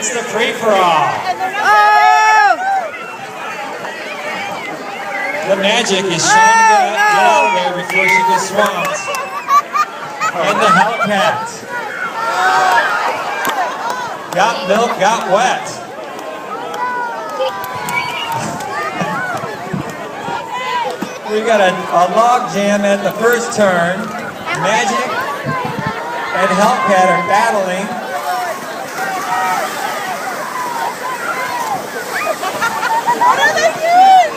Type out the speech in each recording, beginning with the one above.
wins the free-for-all. Oh! The Magic is trying to get out of there before she gets swamped. And the Hellcat. Got milk, got wet. We got a log jam at the first turn. Magic and Hellcat are battling. What are they doing?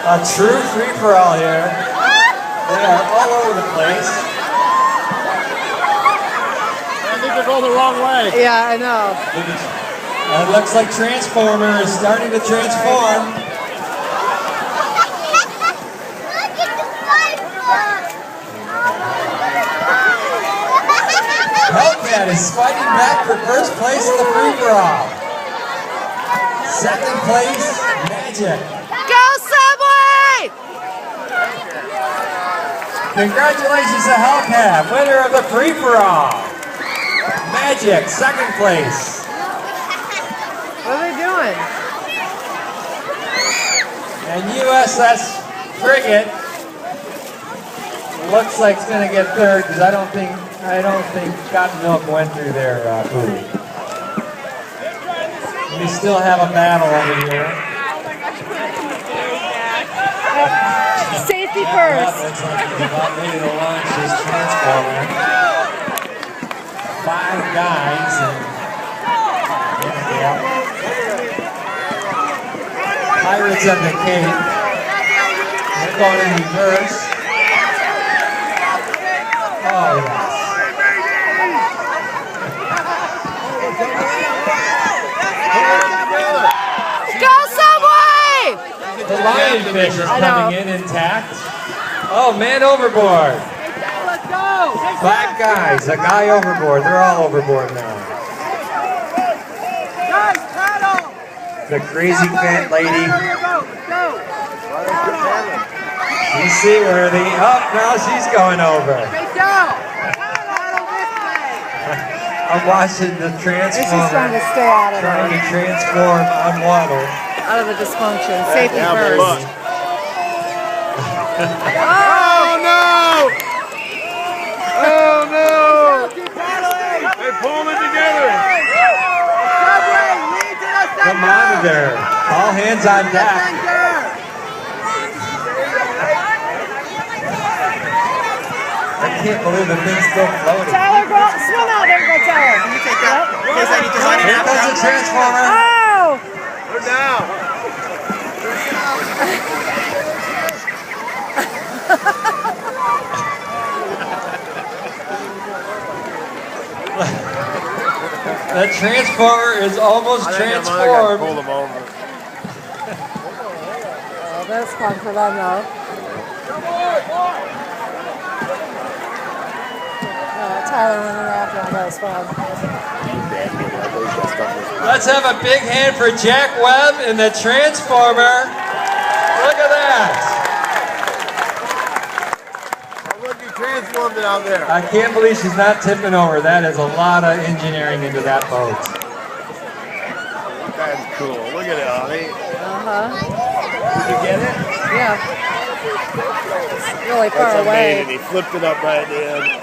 A true free-for-all here. They are all over the place. I think they're going the wrong way. Yeah, I know. It looks like Transformer is starting to transform. Hellcat is fighting back for first place in the free-for-all. Second place, Magic. Go Subway! Congratulations to Hellcat, winner of the free-for-all. Magic, second place. What are they doing? And USS Frigate looks like it's going to get third because I don't think Cotton Milk went through their food. We still have a battle over here. Safety first. Looks like he's about ready to launch his Transformer. 5 guys and Pirates of the Cape. They're going in reverse. Oh, yes. Go Subway! The lionfish is coming in intact. Oh, man overboard. 5 guys, a guy overboard. They're all overboard now. The crazy fat lady. She's seaworthy. Oh, now she's going over. I'm watching the Transformer. She's trying to stay out of Trying to transform on water. Out of the dysfunction. Safety Yeah, first. look. Oh no! Oh no! They pulled it together. Come on there. All hands on deck. I can't believe the thing's still floating. Tyler, go swim out there and go Tyler. Can you take that? Here comes the Transformer. Oh! They're down. The Transformer is almost transformed. Pull them over. Oh, that's fun for them though. Tyler running after him, that was fun. Let's have a big hand for Jack Webb and the Transformer. Look at that. Look, you transformed it out there. I can't believe she's not tipping over. That is a lot of engineering into that boat. That's cool. Look at it, Ollie. Uh-huh. Did you get it? Yeah. It's really far That's away. amazing. He flipped it up right at the end.